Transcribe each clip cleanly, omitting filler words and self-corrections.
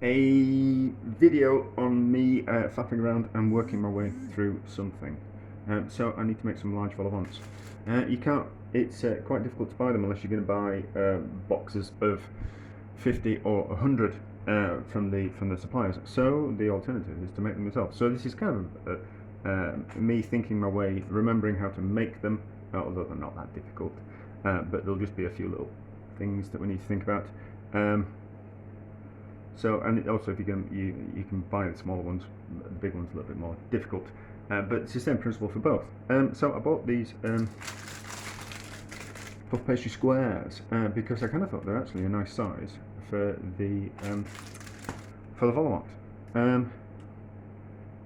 a video on me faffing around and working my way through something. So I need to make some large vol-au-vents. You can't. It's quite difficult to buy them unless you're going to buy boxes of 50 or 100 from the suppliers. So the alternative is to make them yourself. So this is kind of me thinking my way, remembering how to make them, although they're not that difficult. But there'll just be a few little things that we need to think about. So, and also if you can buy the smaller ones, the big ones a little bit more difficult, but it's the same principle for both. So I bought these puff pastry squares because I kind of thought they're actually a nice size for the vol-au-vent,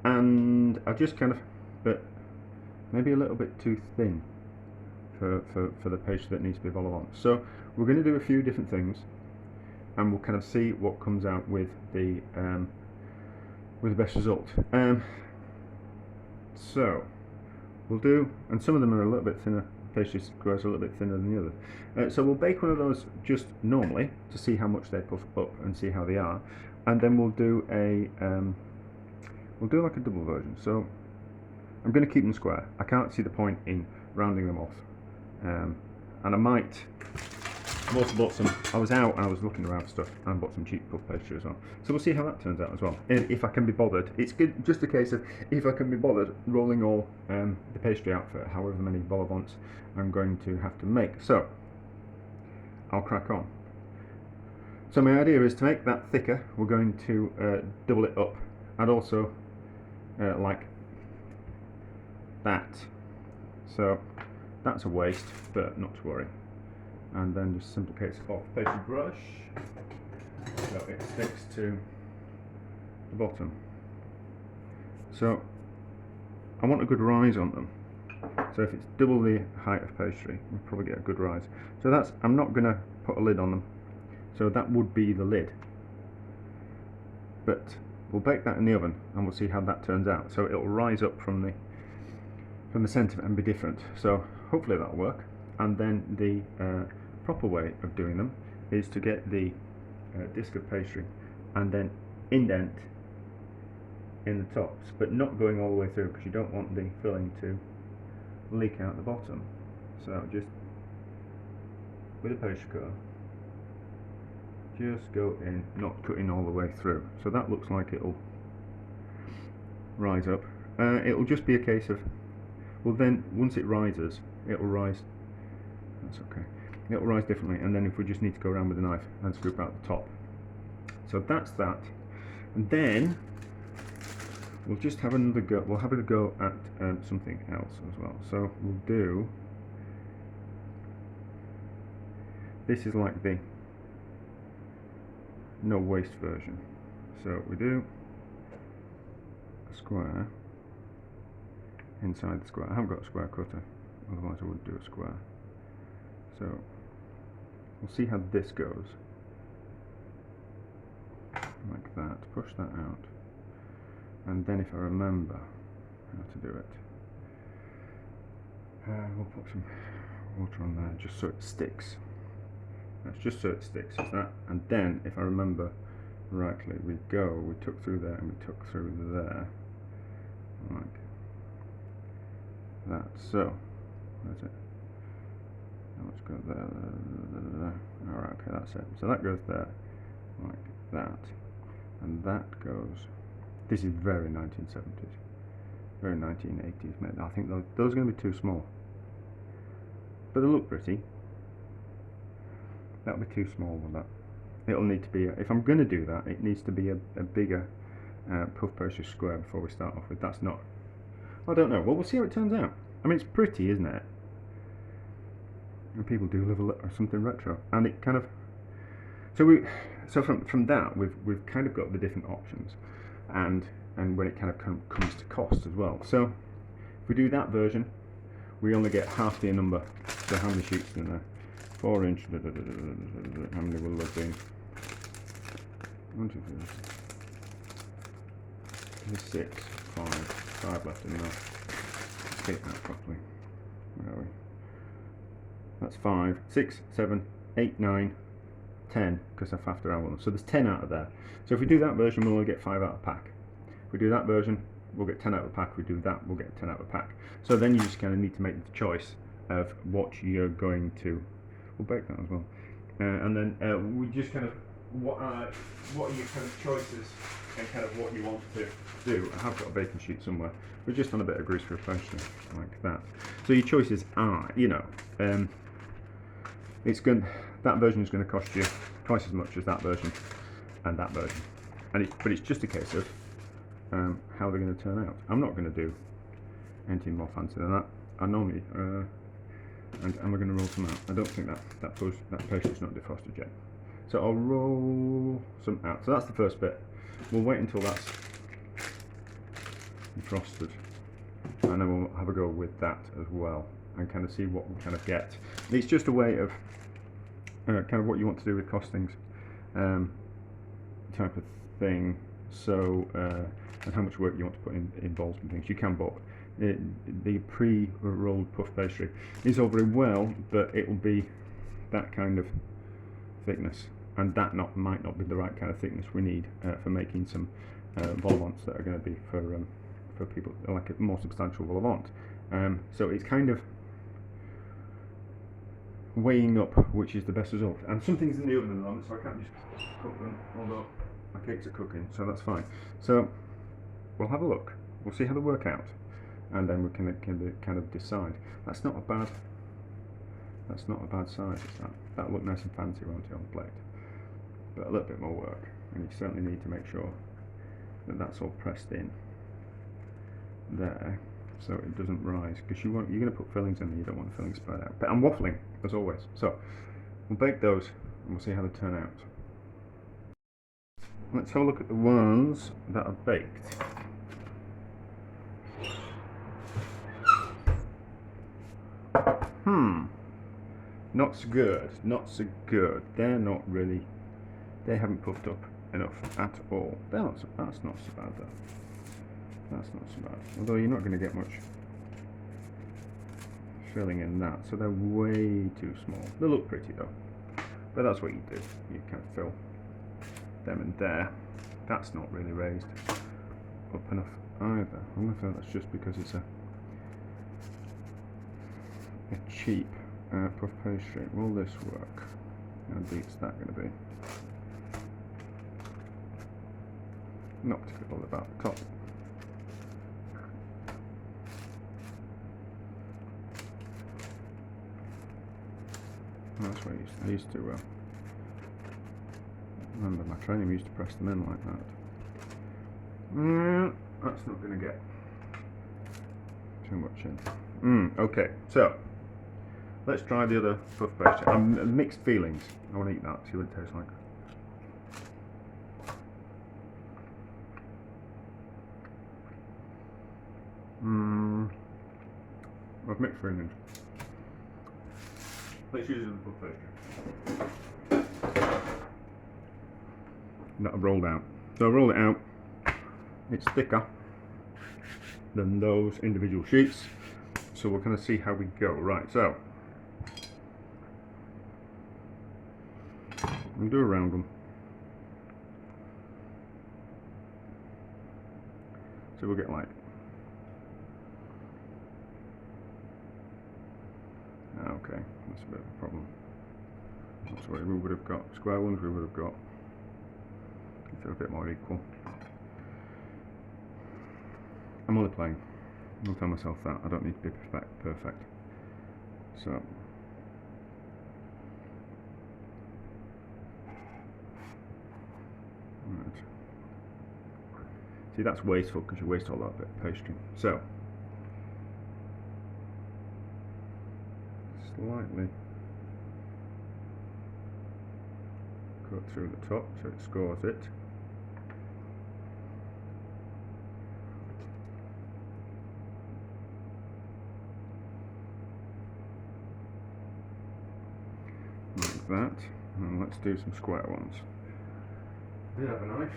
and I just kind of, but maybe a little bit too thin for the pastry that needs to be vol-au-vent. So we're going to do a few different things, and we'll kind of see what comes out with the best result. So we'll do, and some of them are a little bit thinner. Pastry squares are a little bit thinner than the others. So we'll bake one of those just normally to see how much they puff up and see how they are, and then we'll do like a double version. So I'm going to keep them square. I can't see the point in rounding them off, and I might. I've also bought some. I was out and I was looking around for stuff, and I bought some cheap puff pastry as well. So we'll see how that turns out as well. If I can be bothered, it's good, just a case of if I can be bothered rolling all the pastry out for however many vol-au-vents I'm going to have to make. So I'll crack on. So my idea is to make that thicker. We're going to double it up, and also like that. So that's a waste, but not to worry. And then just simple case of pastry brush so it sticks to the bottom. So I want a good rise on them. So if it's double the height of pastry, we'll probably get a good rise. So that's, I'm not going to put a lid on them. So that would be the lid. But we'll bake that in the oven and we'll see how that turns out. So it'll rise up from the centre and be different. So hopefully that'll work. And then the proper way of doing them is to get the disc of pastry and then indent in the tops, but not going all the way through because you don't want the filling to leak out the bottom. So just with a pastry cutter, just go in, not cutting all the way through. So that looks like it'll rise up. It'll just be a case of, well then once it rises, it'll rise. That's okay. It'll rise differently, and then if we just need to go around with a knife and scoop out the top. So that's that. And then we'll just have another go. We'll have a go at something else as well. So we'll do. This is like the no waste version. So we do a square inside the square. I haven't got a square cutter, otherwise I would do a square. So we'll see how this goes. Like that. Push that out. And then if I remember how to do it, we'll put some water on there just so it sticks. That's just so it sticks. Is that? And then if I remember rightly, we took through there and we took through there. Like that. So, where's it? Let's go there. Alright, okay, that's it. So that goes there, like that. And that goes. This is very 1970s, very 1980s. Maybe. I think those are going to be too small. But they look pretty. That'll be too small with that. It'll need to be, if I'm going to do that, it needs to be a bigger puff pastry square before we start off with. That's not. I don't know. Well, we'll see how it turns out. I mean, it's pretty, isn't it? And people do love something retro, and it kind of. So from that we've kind of got the different options, and when it kind of comes to cost as well. So if we do that version, we only get half the number. So how many sheets in there? 4 inch. How many will there be? 1, 2, 3, 6, 5 left in there. Let's take that properly. Where are we? That's 5, 6, 7, 8, 9, 10, because I faffed around with them. So there's 10 out of there. So if we do that version, we'll only get 5 out of the pack. If we do that version, we'll get 10 out of the pack. If we do that, we'll get 10 out of the pack. So then you just kind of need to make the choice of what you're going to. We'll bake that as well, and then we just kind of what are your kind of choices and kind of what you want to do. I have got a baking sheet somewhere. We're just on a bit of grease for a pastry like that. So your choices are, you know, that version is going to cost you twice as much as that version and that version, but it's just a case of how they're going to turn out. I'm not going to do anything more fancy than that. I normally and we're going to roll some out. I don't think that pastry's not defrosted yet. So I'll roll some out. So that's the first bit. We'll wait until that's defrosted, and then we'll have a go with that as well, and kind of see what we kind of get. It's just a way of kind of what you want to do with costings, type of thing. So and how much work you want to put in balls and things. You can, but the pre-rolled puff pastry is all very well, but it will be that kind of thickness, and that might not be the right kind of thickness we need for making some vol au vents that are going to be for people like a more substantial vol au vent. So it's kind of weighing up which is the best result. And some things in the oven at the moment, so I can't just cook them, although my cakes are cooking, so that's fine. So we'll have a look. We'll see how they work out, and then we can kind of decide. That's not a bad size. That'll look nice and fancy, won't it, on the plate? But a little bit more work, and you certainly need to make sure that that's all pressed in there, so it doesn't rise, because you're going to put fillings in there. You don't want the fillings spread out. But I'm waffling as always. So we'll bake those, and we'll see how they turn out. Let's have a look at the ones that are baked. Not so good, not so good. They're not really, they haven't puffed up enough at all. That's not so bad though. That's not so bad. Although you're not going to get much filling in that, so they're way too small. They look pretty though, but that's what you do. You kind of fill them in there. That's not really raised up enough either. I'm going to feel that's just because it's a cheap puff pastry. Will this work? How deep's that going to be? Not particularly bothered about the top. That's what I used to remember my training. We used to press them in like that. That's not going to get too much in. Okay, so let's try the other puff pastry. Mixed feelings. I want to eat that, see what it tastes like. I've mixed feelings. Let's use the puff pastry that I've rolled out. So I rolled it out. It's thicker than those individual sheets. So we're going to see how we go. Right, so I'll do a round one. So we'll get like, okay, that's a bit of a problem. That's what we would have got. Square ones we would have got, if they're a bit more equal. I'm only playing. I'll tell myself that. I don't need to be perfect. So right. See, that's wasteful because you waste all that bit of pastry. So slightly cut through the top so it scores it. Like that, and let's do some square ones. I did have a knife.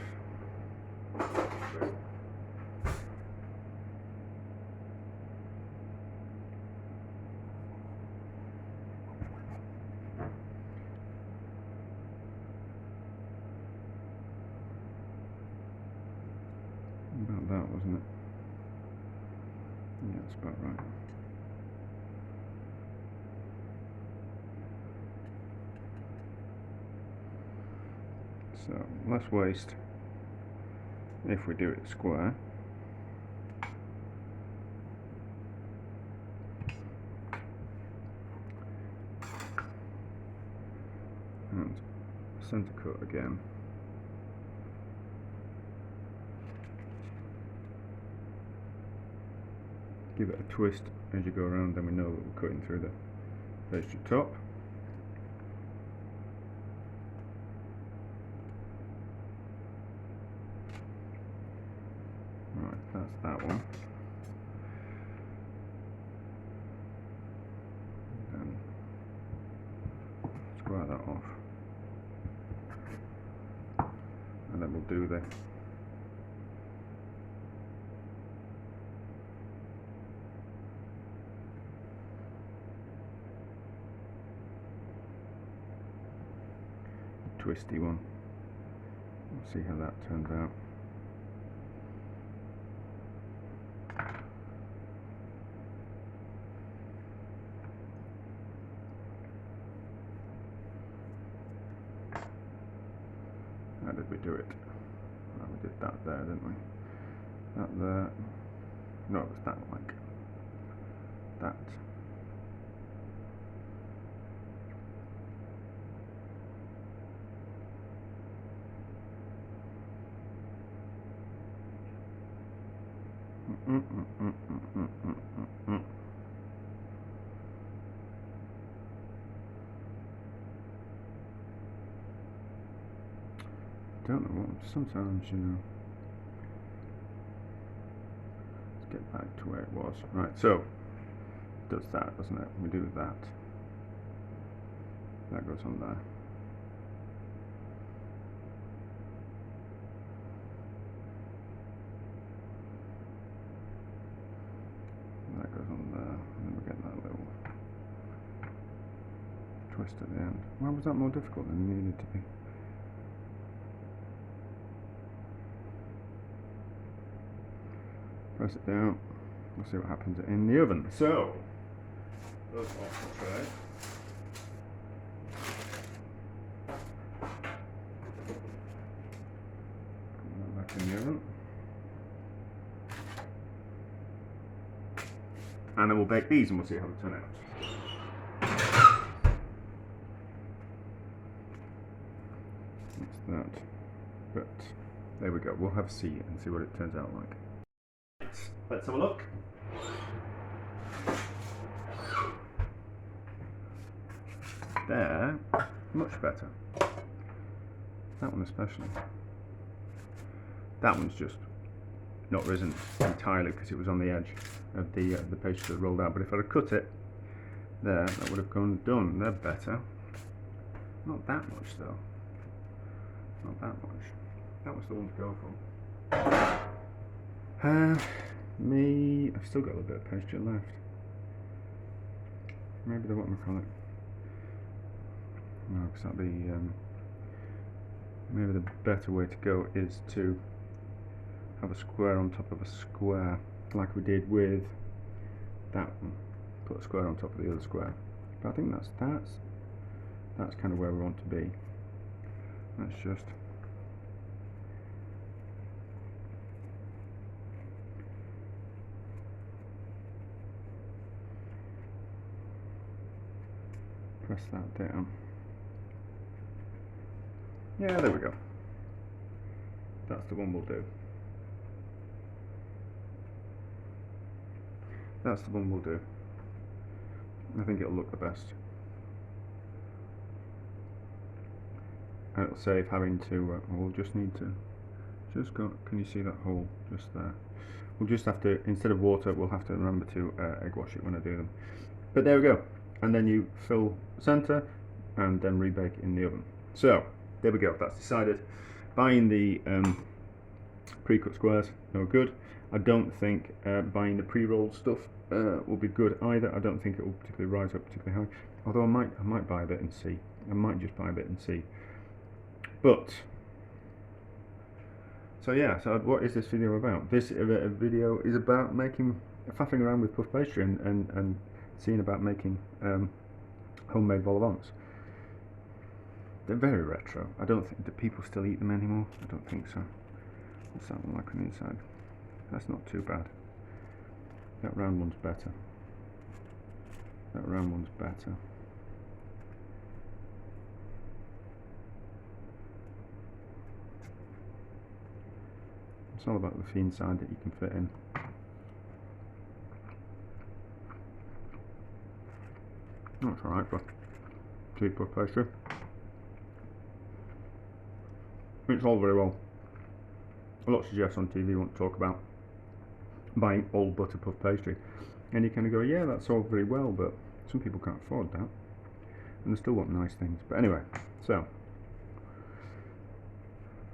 that, wasn't it? Yeah, that's about right. So less waste if we do it square. And centre cut again. Give it a twist as you go around, then we know that we're cutting through the pastry top. Right, that's that one. Then square that off. And then we'll do the twisty one. We'll see how that turns out. How did we do it? Well, we did that there, didn't we? That there. No, it was that like that. Don't know what. Sometimes, you know. Let's get back to where it was. Right. So it does that, doesn't it? We do that. That goes on there. That goes on there, and then we get that little twist at the end. Why was that more difficult than it needed to be? Press it down. We'll see what happens in the oven. So, those off the tray. Put that back in the oven. And then we'll bake these and we'll see how they turn out. That's that. But there we go. We'll have a see and see what it turns out like. Let's have a look. There, much better. That one especially. That one's just not risen entirely because it was on the edge of the pastry that rolled out. But if I'd have cut it there, that would have gone done. They're better. Not that much though. Not that much. That was the one to go for. I've still got a little bit of pastry left. Maybe they want me to call it. No, because that'd be maybe the better way to go is to have a square on top of a square, like we did with that one. Put a square on top of the other square. But I think that's kind of where we want to be. Let's just press that down. Yeah, there we go. That's the one we'll do. That's the one we'll do. I think it'll look the best. And it'll save having to, we'll just need to, just go, can you see that hole just there? We'll just have to, instead of water, we'll have to remember to egg wash it when I do them. But there we go. And then you fill the centre and then rebake in the oven. So, there we go, that's decided. Buying the pre-cut squares, no good. I don't think buying the pre-rolled stuff will be good either. I don't think it will particularly rise up particularly high. Although I might buy a bit and see. I might just buy a bit and see. But So yeah, so what is this video about? This video is about faffing around with puff pastry and seeing about making homemade vol au vents. They're very retro. I don't think that people still eat them anymore. I don't think so. What's that one like on the inside? That's not too bad. That round one's better. That round one's better. It's all about the inside that you can fit in. That's alright for cheap puff pastry. It's all very well. A lot of chefs on TV want to talk about buying old butter puff pastry, and you kind of go, yeah, that's all very well, but some people can't afford that, and they still want nice things. But anyway, so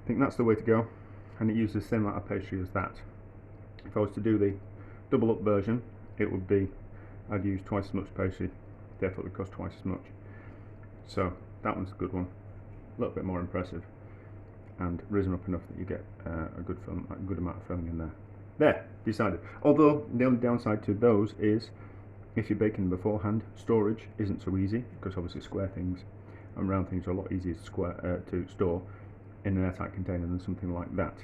I think that's the way to go, and it uses the same amount of pastry as that. If I was to do the double up version, it would be, I'd use twice as much pastry, therefore it would cost twice as much. So that one's a good one, a little bit more impressive, and risen up enough that you get a good amount of filling in there. There, decided. Although the only downside to those is if you're baking beforehand, storage isn't so easy, because obviously square things and round things are a lot easier to store in an airtight container than something like that,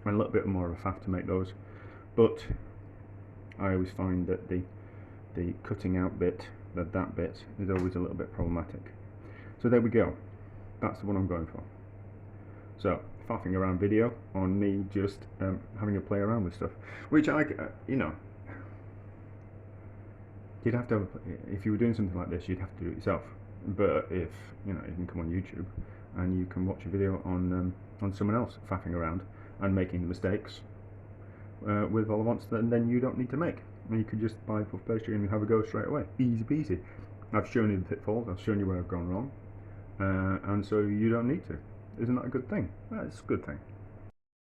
and a little bit more of a faff to make those. But I always find that the cutting out bit, that bit, is always a little bit problematic. So there we go. That's the one I'm going for. So, faffing around video on me just having a play around with stuff, which you know, you'd have to have, if you were doing something like this, you'd have to do it yourself. But if, you know, you can come on YouTube and you can watch a video on someone else faffing around and making the mistakes with vol au vents, then you don't need to make. And you could just buy puff pastry and have a go straight away. Easy peasy. I've shown you the pitfalls, I've shown you where I've gone wrong, and so you don't need to. Isn't that a good thing? That's a good thing.